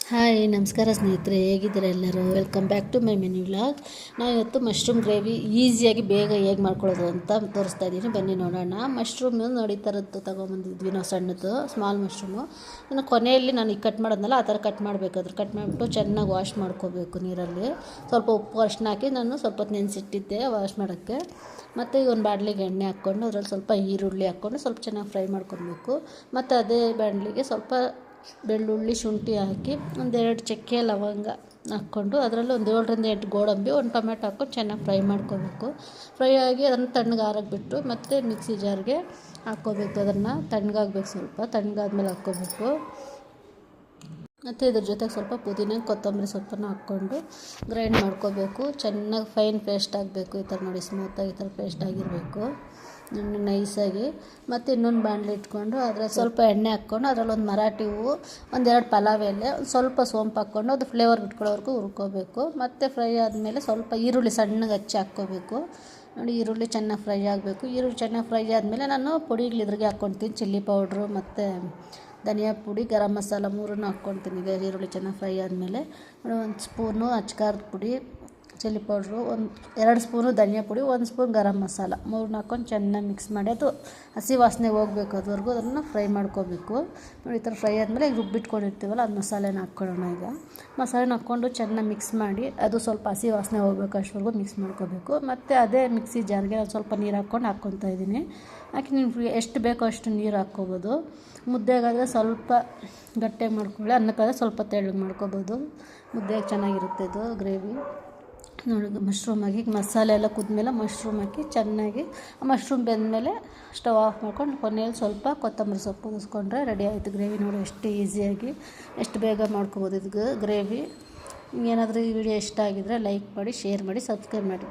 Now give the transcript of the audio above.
Hi ನಮಸ್ಕಾರ ಸ್ನೇಹಿತರೆ, ಹೇಗಿದ್ದೀರಾ ಎಲ್ಲರೂ? Welcome back to my mini vlog. ನಾವು ಇವತ್ತು ಮಶ್ರೂಮ್ ಗ್ರೇವಿ ಈಸಿಯಾಗಿ ಬೇಗ ಹೇಗೆ ಮಾಡ್ಕೊಳ್ಳೋದು ಅಂತ ತೋರಿಸ್ತಾ ಇದ್ದೀನಿ. ಬನ್ನಿ ನೋಡೋಣ. ಮಶ್ರೂಮ್ ನೋಡಿ ಈ ಥರದ್ದು ತೊಗೊಂಬಂದಿದ್ವಿ ನಾವು, ಸಣ್ಣದು ಸ್ಮಾಲ್ ಮಶ್ರೂಮು. ಇನ್ನು ಕೊನೆಯಲ್ಲಿ ನಾನು ಈಗ ಕಟ್ ಮಾಡೋದ್ನಲ್ಲ ಆ ಥರ ಕಟ್ ಮಾಡಬೇಕಾದ್ರೆ ಕಟ್ ಮಾಡಿಬಿಟ್ಟು ಚೆನ್ನಾಗಿ ವಾಶ್ ಮಾಡ್ಕೋಬೇಕು ನೀರಲ್ಲಿ. ಸ್ವಲ್ಪ ಉಪ್ಪು ಅರಿಶಿನ ಹಾಕಿ ನಾನು ಸ್ವಲ್ಪ ಹೊತ್ತು ನೆನೆಸಿಟ್ಟಿದ್ದೆ ವಾಶ್ ಮಾಡೋಕ್ಕೆ. ಮತ್ತು ಈಗ ಒಂದು ಬಾಣಲಿಗೆ ಎಣ್ಣೆ ಹಾಕ್ಕೊಂಡು ಅದರಲ್ಲಿ ಸ್ವಲ್ಪ ಈರುಳ್ಳಿ ಹಾಕ್ಕೊಂಡು ಸ್ವಲ್ಪ ಚೆನ್ನಾಗಿ ಫ್ರೈ ಮಾಡ್ಕೊಬೇಕು. ಮತ್ತು ಅದೇ ಬಾಣಲಿಗೆ ಸ್ವಲ್ಪ ಬೆಳ್ಳುಳ್ಳಿ ಶುಂಠಿ ಹಾಕಿ ಒಂದೆರಡು ಚಕ್ಕೆ ಲವಂಗ ಹಾಕ್ಕೊಂಡು ಅದರಲ್ಲಿ ಒಂದು 7ರಿಂದ 8 ಗೋಡಂಬಿ, ಒಂದು ಟೊಮೆಟೊ ಹಾಕ್ಕೊಂಡು ಚೆನ್ನಾಗಿ ಫ್ರೈ ಮಾಡ್ಕೋಬೇಕು. ಫ್ರೈ ಆಗಿ ಅದನ್ನು ತಣ್ಣಗಾರಕ್ಕೆ ಬಿಟ್ಟು ಮತ್ತೆ ಮಿಕ್ಸಿ ಜಾರ್ಗೆ ಹಾಕ್ಕೋಬೇಕು. ಅದನ್ನು ತಣ್ಣಗಾಗಬೇಕು, ಸ್ವಲ್ಪ ತಣ್ಣಗಾದ್ಮೇಲೆ ಹಾಕ್ಕೋಬೇಕು. ಮತ್ತು ಇದ್ರ ಜೊತೆಗೆ ಸ್ವಲ್ಪ ಪುದೀನ ಕೊತ್ತಂಬರಿ ಸೊಪ್ಪನ್ನು ಹಾಕ್ಕೊಂಡು ಗ್ರೈಂಡ್ ಮಾಡ್ಕೋಬೇಕು. ಚೆನ್ನಾಗಿ ಫೈನ್ ಪೇಸ್ಟ್ ಆಗಬೇಕು. ಈ ಥರ ನೋಡಿ, ಸ್ಮೂತಾಗಿ ಈ ಥರ ಪೇಸ್ಟ್ ಆಗಿರಬೇಕು, ನೈಸಾಗಿ. ಮತ್ತು ಇನ್ನೊಂದು ಬಾಣಲೆ ಇಟ್ಕೊಂಡು ಅದರಲ್ಲಿ ಸ್ವಲ್ಪ ಎಣ್ಣೆ ಹಾಕ್ಕೊಂಡು ಅದರಲ್ಲಿ ಒಂದು ಮರಾಠಿ ಹೂವು, ಒಂದೆರಡು ಪಲಾವ್ ಎಲೆ, ಸ್ವಲ್ಪ ಸೋಂಪು ಹಾಕ್ಕೊಂಡು ಅದು ಫ್ಲೇವರ್ ಬಿಟ್ಕೊಳ್ಳೋವರೆಗೂ ಹುರ್ಕೋಬೇಕು. ಮತ್ತು ಫ್ರೈ ಆದಮೇಲೆ ಸ್ವಲ್ಪ ಈರುಳ್ಳಿ ಸಣ್ಣಗೆ ಹಚ್ಚಿ ಹಾಕ್ಕೋಬೇಕು. ನೋಡಿ, ಈರುಳ್ಳಿ ಚೆನ್ನಾಗಿ ಫ್ರೈ ಆಗಬೇಕು. ಈರುಳ್ಳಿ ಚೆನ್ನಾಗಿ ಫ್ರೈ ಆದಮೇಲೆ ನಾನು ಪುಡಿಗಳು ಇದ್ರಿಗೆ ಹಾಕ್ಕೊಳ್ತೀನಿ. ಚಿಲ್ಲಿ ಪೌಡ್ರು ಮತ್ತು ಧನಿಯಾ ಪುಡಿ, ಗರಂ ಮಸಾಲ 3 ಹಾಕ್ಕೊಳ್ತೀನಿ. ಈಗ ಈರುಳ್ಳಿ ಚೆನ್ನಾಗಿ ಫ್ರೈ ಆದಮೇಲೆ 1 ಸ್ಪೂನು ಅಚ್ಕಾರದ ಪುಡಿ, ಚಿಲ್ಲಿ ಪೌಡ್ರು, 2 ಸ್ಪೂನು ಧನಿಯಾ ಪುಡಿ, 1 ಸ್ಪೂನ್ ಗರಂ ಮಸಾಲ 3 ಹಾಕ್ಕೊಂಡು ಚೆನ್ನಾಗಿ ಮಿಕ್ಸ್ ಮಾಡಿ ಅದು ಹಸಿ ವಾಸನೆ ಹೋಗ್ಬೇಕು, ಅದುವರೆಗೂ ಅದನ್ನು ಫ್ರೈ ಮಾಡ್ಕೋಬೇಕು. ನೋಡಿ, ಈ ಥರ ಫ್ರೈ ಆದಮೇಲೆ ಈಗ ರುಬ್ಬಿಟ್ಕೊಂಡಿರ್ತೀವಲ್ಲ ಅದು ಮಸಾಲೆನ ಹಾಕ್ಕೊಳ್ಳೋಣ. ಈಗ ಮಸಾಲೆನ ಹಾಕ್ಕೊಂಡು ಚೆನ್ನಾಗಿ ಮಿಕ್ಸ್ ಮಾಡಿ ಅದು ಸ್ವಲ್ಪ ಹಸಿ ವಾಸನೆ ಹೋಗ್ಬೇಕು, ಅಷ್ಟವರೆಗೂ ಮಿಕ್ಸ್ ಮಾಡ್ಕೋಬೇಕು. ಮತ್ತು ಅದೇ ಮಿಕ್ಸಿ ಜಾರ್ಗೆ ನಾನು ಸ್ವಲ್ಪ ನೀರು ಹಾಕ್ಕೊತಾ ಇದ್ದೀನಿ. ಹಾಕಿ ನೀವು ಎಷ್ಟು ಬೇಕೋ ಅಷ್ಟು ನೀರು ಹಾಕ್ಕೋಬೋದು. ಮುದ್ದೆಗಾದರೆ ಸ್ವಲ್ಪ ಗಟ್ಟಿಯಾಗಿ ಮಾಡ್ಕೊಳ್ಳಿ, ಅನ್ನಕ್ಕಾದರೆ ಸ್ವಲ್ಪ ತೆಳ್ಳಗೆ ಮಾಡ್ಕೋಬೋದು. ಮುದ್ದೆಗೆ ಚೆನ್ನಾಗಿರುತ್ತೆ ಇದು ಗ್ರೇವಿ. ನೋಡಿ, ಮಶ್ರೂಮ್ ಹಾಕಿ ಮಸಾಲೆ ಎಲ್ಲ ಕುದ್ಮೇಲೆ ಮಶ್ರೂಮ್ ಹಾಕಿ ಚೆನ್ನಾಗಿ ಮಶ್ರೂಮ್ ಬೆಂದಮೇಲೆ ಸ್ಟವ್ ಆಫ್ ಮಾಡ್ಕೊಂಡು ಕೊನೆಯಲ್ಲಿ ಸ್ವಲ್ಪ ಕೊತ್ತಂಬರಿ ಸೊಪ್ಪು ಉಗಿಸ್ಕೊಂಡ್ರೆ ರೆಡಿ ಆಯಿತು ಗ್ರೇವಿ. ನೋಡಿ, ಎಷ್ಟು ಈಸಿಯಾಗಿ ಎಷ್ಟು ಬೇಗ ಮಾಡ್ಕೊಬೋದು ಇದು ಗ್ರೇವಿ. ಏನಾದರೂ ಈ ವಿಡಿಯೋ ಇಷ್ಟ ಆಗಿದ್ದರೆ ಲೈಕ್ ಮಾಡಿ, ಶೇರ್ ಮಾಡಿ, ಸಬ್ಸ್ಕ್ರೈಬ್ ಮಾಡಿ.